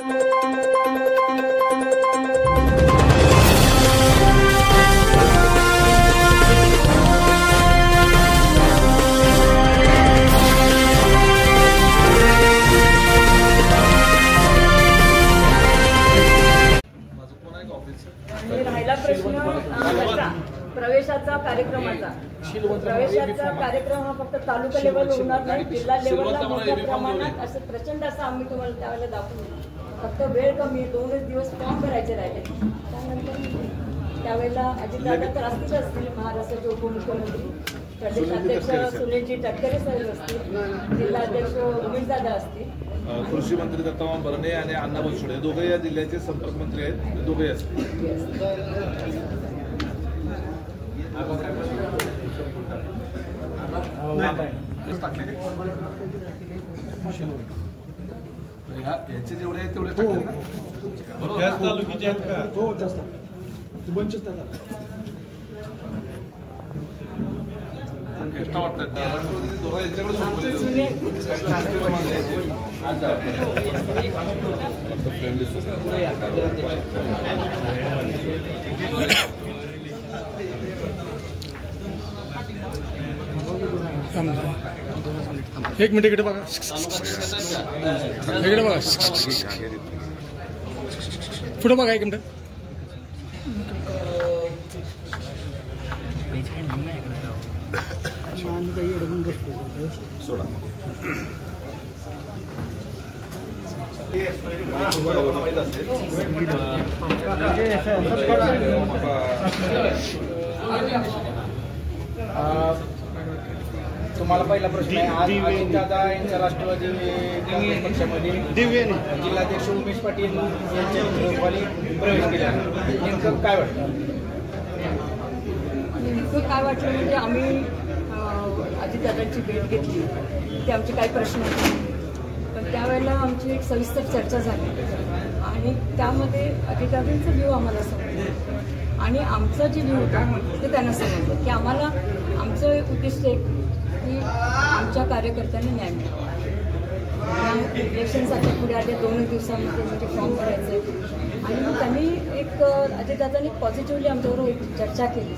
राहिला प्रश्न प्रवेशाचा कार्यक्रमाचा कार्यक्रम हा फक्त तालुका लेवल होणार नाही, जिल्हा लेवलला मोठ्या प्रमाणात असं प्रचंड असं आम्ही तुम्हाला त्यावेळेला दाखवू. फक्त वेळ कमी, 2 दिवस फॉर्म भरायचे राहिले. त्यानंतर त्यावेळेला अजितदादा तर असतील, महाराष्ट्राचे उपमुख्यमंत्री प्रदेशाध्यक्ष सुनीलजी तटकरे साहेब असतील, जिल्हाध्यक्ष उमेशदादा असतील, कृषी मंत्री दत्तामा भरणे आणि अण्णा बनसोडे दोघे या जिल्ह्याचे संपर्क मंत्री आहेत. दोघे असतील. याचे जेवढे आहेत तेवढे टाकले ना. बरोबर तालुक्याचे आहेत का? हो जास्त. बंचच टाका. एक्स्ट्रा वाटतात दोघं यांच्याकडे एक मिनिट इकडे बघा, इकडे बघा, पुढे बघा, एक मिनिट. सोडा. तुम्हाला पहिला प्रश्न आहे. आज अजितदादा यांच्या राष्ट्रवादी काँग्रेस पक्षामध्ये जिल्हाध्यक्ष उमेश पाटील यांच्या नेतृत्वाखाली प्रवेश केला. नेमकं काय वाटतं? नेमकं काय वाटलं म्हणजे आम्ही अजितदादांची भेट घेतली, ते आमचे काही प्रश्न होते, पण त्यावेळेला आमची एक सविस्तर चर्चा झाली आणि त्यामध्ये अजितदादांचा व्ह्यू आम्हाला समजलं आणि आमचा जे व्ह्यू होता ते त्यांना समजलं की आम्हाला आमचं उद्दिष्ट एक की आमच्या कार्यकर्त्यांना न्याय मिळावा. इलेक्शनसाठी पुढे आले 2 दिवसामध्ये म्हणजे फॉर्म भरायचे आणि मग त्यांनी एक अजितदादांनी पॉझिटिव्हली आमच्याबरोबर एक चर्चा केली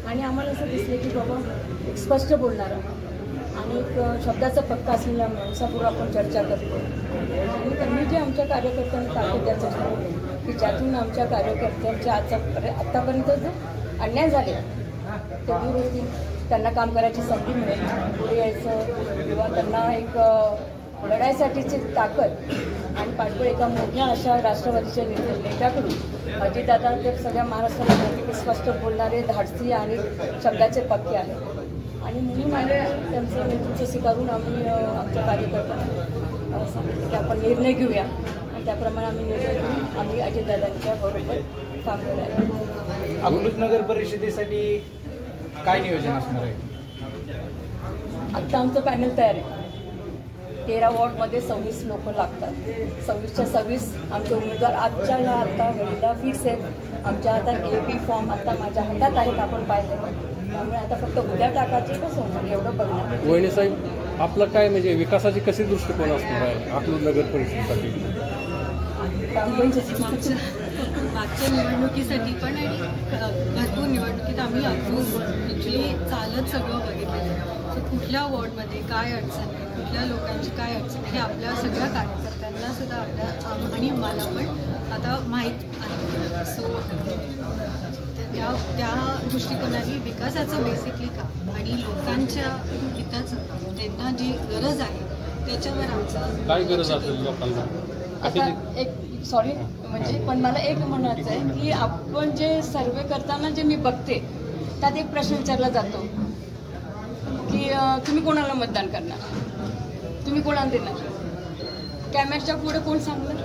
आणि आम्हाला असं दिसलं की बाबा एक स्पष्ट बोलणारा आणि एक शब्दाचा पक्का असलेला माणसाबरोबर आपण चर्चा करतो आणि त्यांनी जे आमच्या कार्यकर्त्यांना ताकद द्यायचं ठरवलं की ज्यातून आमच्या कार्यकर्त्यांच्या आत्तापर्यंत जो अन्याय झाले ते दूर होतील, त्यांना काम करायची संधी मिळेल, पुढे यायचं किंवा त्यांना एक लढाईसाठीची ताकद आणि पाठबळ एका मोठ्या अशा राष्ट्रवादीच्या नेत्याकडून अजितदादा तर सगळ्या महाराष्ट्राला माहिती स्पष्ट बोलणारे, धाडसी आणि शब्दाचे पक्के आहेत आणि म्हणून आम्ही त्यांचं नेतृत्व स्वीकारून आम्ही आमच्या कार्यकर्त्यांना सांगितलं की आपण निर्णय घेऊया आणि त्याप्रमाणे आम्ही निर्णय घेऊन आम्ही अजितदादांच्या बरोबर काम करायला. अकलूज नगर परिषदेसाठी काय नियोजन असणार आहे? आत्ता आमचं पॅनल तयार आहे. 13 वॉर्डमध्ये 26 लोक लागतात. 26च्या 26 आमचे उमेदवार आजच्या ह्या आता घडीला फिक्स आहेत. आमच्या हातात AB फॉर्म आता माझ्या हातात आहेत, आपण पाहिलं. त्यामुळे आता फक्त उद्या टाकायचे कसं होणार एवढं बघणार. वहिनी साहेब, आपलं काय म्हणजे विकासाची कशी दृष्टिकोन असणार आहे अकलूज नगर परिषदेसाठी? मागच्या निवडणुकीसाठी पण आणि भरपूर निवडणुकीत आम्ही अकलूज ॲक्च्युली चालत सगळं बघितलेलं. सो कुठल्या वॉर्डमध्ये काय अडचण आहे, कुठल्या लोकांची काय अडचण आहे हे आपल्या सगळ्या कार्यकर्त्यांना सुद्धा आपल्या आणि मला पण आता माहीत आहे. सो त्या दृष्टिकोनाने विकासाचं बेसिकली काम आणि लोकांच्या हिताचं त्यांना जी गरज आहे त्याच्यावर आमचं काय गरज असेल लोकांना. आता एक सॉरी म्हणजे पण मला एक म्हणायचं आहे की आपण जे सर्वे करताना जे मी बघते त्यात एक प्रश्न विचारला जातो की तुम्ही कोणाला मतदान करणार, तुम्ही कोणाला देणार, कॅमेऱ्याच्या पुढे कोण सांगणार,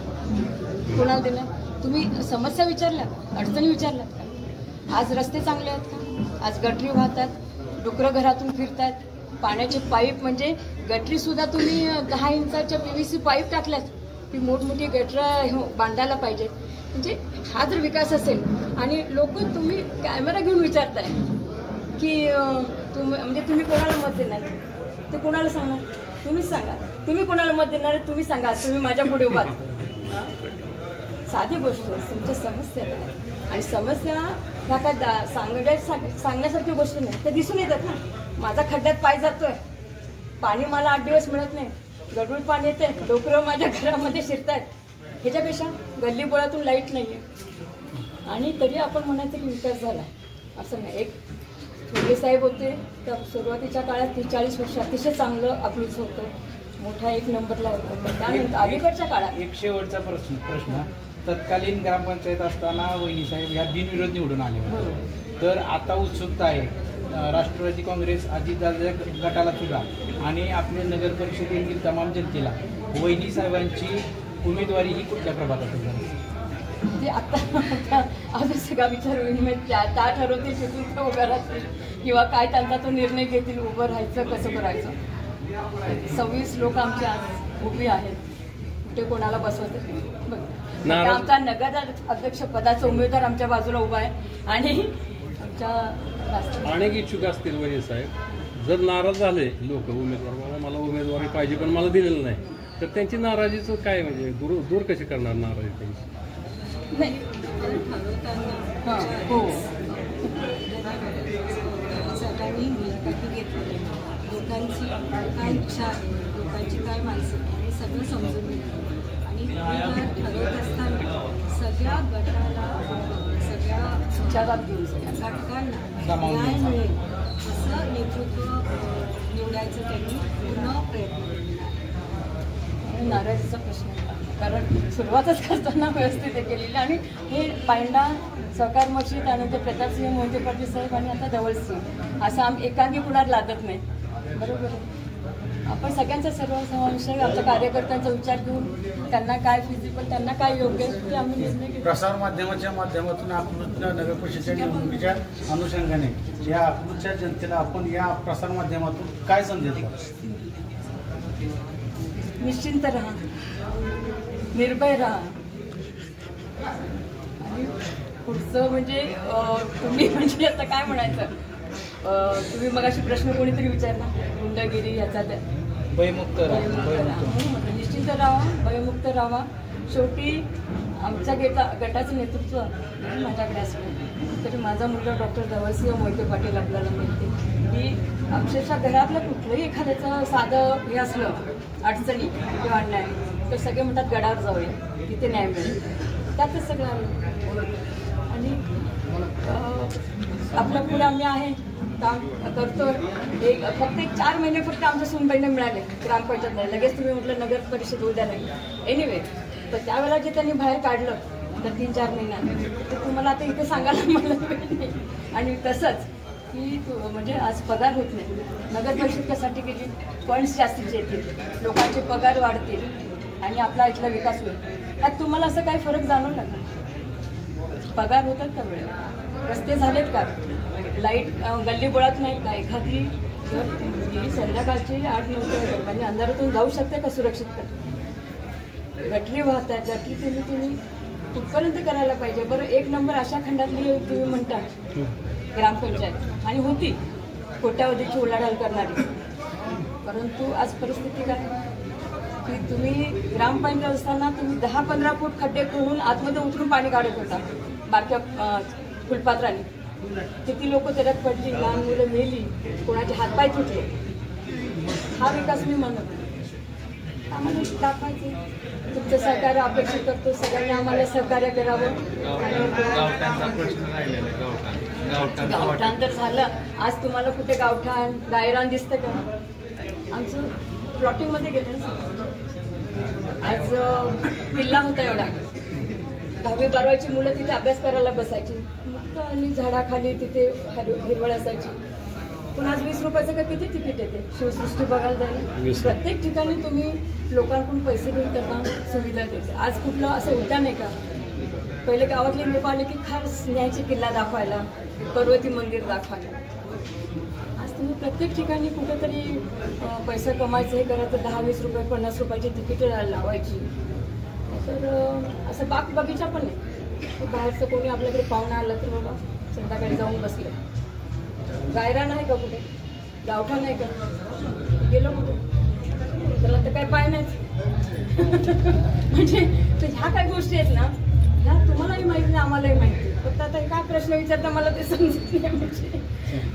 कोणाला देणार. तुम्ही समस्या विचारल्या, अडचणी विचारल्या का? आज रस्ते चांगले आहेत का? आज गटरी वाहतात, डुकरं घरातून फिरतात, पाण्याचे पाईप म्हणजे गटरीसुद्धा तुम्ही 10 इंचाच्या PVC पाईप टाकल्यात, ती मोठमोठी गटरं बांधायला पाहिजे. म्हणजे हा जर विकास असेल आणि लोक तुम्ही कॅमेरा घेऊन विचारताय की म्हणजे तुम्ही कोणाला मत देणार, ते कोणाला सांगणार? तुम्हीच सांगा. तुम्ही कोणाला मत देणार तुम्ही सांगा. तुम्ही माझ्या पुढे उभा साधी गोष्ट आहे, तुमच्या समस्या काय आणि समस्या ह्या काय सांगण्यासारखी गोष्ट नाही, ते दिसून येतात ना. माझा खड्ड्यात पाय जातोय, पाणी मला 8 दिवस मिळत नाही, गढूळ पाणी येते, डोकरं माझ्या घरामध्ये शिरतायत, ह्याच्यापेक्षा गल्ली बोळातून लाईट नाहीये आणि तरी आपण म्हणायचं की विकास झाला असं नाही. एक छोटे साहेब होते तर सुरुवातीच्या काळात 40 वर्ष अतिशय चांगलं अप्रूव्ह होतं, मोठा 1 नंबरला होता. त्यानंतर अलीकडच्या काळात एक शेवटचा प्रश्न, तत्कालीन ग्रामपंचायत असताना वहिनी साहेब ह्या बिनविरोध निवडून आले होते, तर आता उत्सुकता आहे राष्ट्रवादी काँग्रेस अजितदादा गटाला सुद्धा आणि आपल्या नगर परिषदेतील तमाम जनतेला वहिनी साहेबांची उमेदवारी ही कुठल्या प्रभागात होणार? ते आता अजून सगळा विचार विनिमय त्या ठरवतील, तिथून ते उभं राहतील किंवा काय त्यांचा तो निर्णय घेतील, उभं राहायचं कसं करायचं. 26 लोक आमची आज उभी आहेत, कुठे कोणाला बसवत बघ. आमचा नगर अध्यक्ष पदाचा उमेदवार आमच्या बाजूला उभा आहे आणि आमच्या अनेक इच्छुक असतील वहिनी साहेब, जर नाराज झाले लोक उमेदवार, बाबा मला उमेदवारी पाहिजे पण मला दिलेलं नाही, तर त्यांची नाराजीचं काय म्हणजे दूर कशी करणार नाराजी त्यांची? नाही हां हो सगळ्यांनी मुलाखती घेतली, लोकांची काय इच्छा आहे, लोकांची काय मानसिकता आहे, सगळं समजून घेतलं आणि ठरवत असताना सगळ्या गटाला, सगळ्या घटकांना न्याय मिळेल असं नेतृत्व निवडायचं त्यांनी पूर्ण प्रयत्न केला. नाराजीचा प्रश्न आहे, कारण सुरुवातच करताना व्यवस्थित केलेली आणि हे पायंडा सहकार मशीद त्यानंतर प्रतापसिंह मोहिते पाटील साहेब आणि आता धवलसिंह असं आम्ही एकांगी कुणाला लादत नाही. बरोबर आहे, आपण सगळ्यांचा सर्वसमावेश आमच्या कार्यकर्त्यांचा विचार घेऊन त्यांना काय फिजिबल, त्यांना काय योग्य आहे ते आम्ही निर्णय घेऊ. प्रसार माध्यमाच्या माध्यमातून अकलूजच्या नगर परिषदेच्या निवडणुकीच्या अनुषंगाने या अकलूजच्या जनतेला आपण या प्रसार माध्यमातून काय संदेश द्याल? निश्चिंत राहा, निर्भय राहा आणि पुढचं म्हणजे तुम्ही म्हणजे आता काय म्हणायचं, तुम्ही मगाशी प्रश्न कोणीतरी विचारला गुंडगिरी ह्याचा त्या भयमुक्त निश्चिंत राहा, भयमुक्त राहा. शेवटी आमच्या गटाचं नेतृत्व माझ्याकडे असलं तरी माझा मुलगा डॉक्टर धवलसिंह मोहिते पाटील आपल्याला माहिती की अक्षरशः घरातलं कुठलंही एखाद्याचं साधं हे असलं अडचणी किंवा अन्याय तर सगळे म्हणतात गडावर जाऊया, तिथे न्याय मिळेल. त्यातच सगळं आणि आपल्या पुढे आम्ही आहे, काम करतो. फक्त 4 महिने फक्त आमच्या सूनबाईंना मिळाले ग्रामपंचायत नाही, लगेच तुम्ही म्हटलं नगर परिषद उद्या नाही. एनिवे तर त्यावेळेला जे त्यांनी बाहेर काढलं तर 3-4 महिन्यात तर तुम्हाला आता इथे सांगायला मला नाही. आणि तसंच की म्हणजे आज पगार होत नाही, नगर परिषदेसाठी केली, फंड्स जास्तीचे येतील, लोकांचे पगार वाढतील आणि आपला इथला विकास होईल. त्यात तुम्हाला असं काही फरक जाणवला का? पगार होतात का वेळेला? रस्ते झालेत का? लाईट गल्ली बोळात नाही का? एखादी जर संध्याकाळची 8-9 लोकांनी अंधारातून जाऊ शकते का सुरक्षित? गटरी वाहतात, गटरी तुम्ही कुठपर्यंत करायला पाहिजे? बरं 1 नंबर अशा खंडातली तुम्ही म्हणता ग्रामपंचायत आणि होती कोट्यावधीची उलाढाल करणारी, परंतु आज परिस्थिती काय की तुम्ही ग्रामपंचायत असताना तुम्ही 10-15 फूट खड्डे खोडून आतमध्ये उतरून पाणी काढत होता बारक्या फुलपात्राने. किती लोक त्याच्यात पडली, लहान मुलं मेली, कोणाचे हातपाय तुटले. हा विकास मी म्हणत आम्हाला दाखवायचे. तुमचं सहकार्य अपेक्षित करतो, सगळ्यांनी आम्हाला सहकार्य करावं. गावठाण तर झालं, आज तुम्हाला कुठे गावठाण गायरान दिसतं का? आमचं प्लॉटिंगमध्ये गेलं ना. आज किल्ला होता एवढा, 10वी-12वीची मुलं तिथे अभ्यास करायला बसायची आणि झाडाखाली तिथे हिरवळ असायची. पण आज 20 रुपयाचं का किती तिकीट येते शिवसृष्टी बघायला जायला? प्रत्येक ठिकाणी तुम्ही लोकांकडून पैसे घेऊन त्यांना सुविधा देते. आज कुठलं असं उद्यान आहे का? पहिले गावातले लोक आले की खास न्यायची किल्ला दाखवायला, पर्वती मंदिर दाखवायला. आज तुम्ही प्रत्येक ठिकाणी कुठेतरी पैसा कमायचं हे करायचं, 10-20 रुपये 50 रुपयाची तिकीट लावायची. तर असं बगीचा पण नाही. बाहेरचं कोणी आपल्याकडे पाहुणा आलं तर बाबा संध्याकाळी जाऊन बसले. गायरा नाही का कुठे? गावठा नाही का? गेलो कुठे? त्याला तर काय पाय नाही. म्हणजे तर ह्या काय गोष्टी आहेत ना, ह्या तुम्हालाही माहिती नाही, आम्हालाही माहिती. फक्त आता काय प्रश्न विचारता मला ते समजत नाही. म्हणजे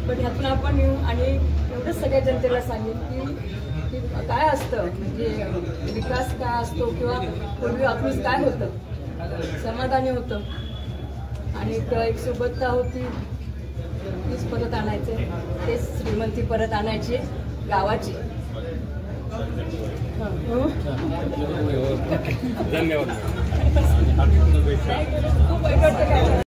पण ह्यातून आपण येऊ आणि एवढंच सगळ्या जनतेला सांगेन की काय असतं, म्हणजे विकास काय असतो किंवा पूर्वी अकलूज काय होतं, समाधानी होतं आणि एक सोबतता होती, तीच परत आणायचे, तेच श्रीमंती परत आणायची गावाची. धन्यवाद. खूप ऐकत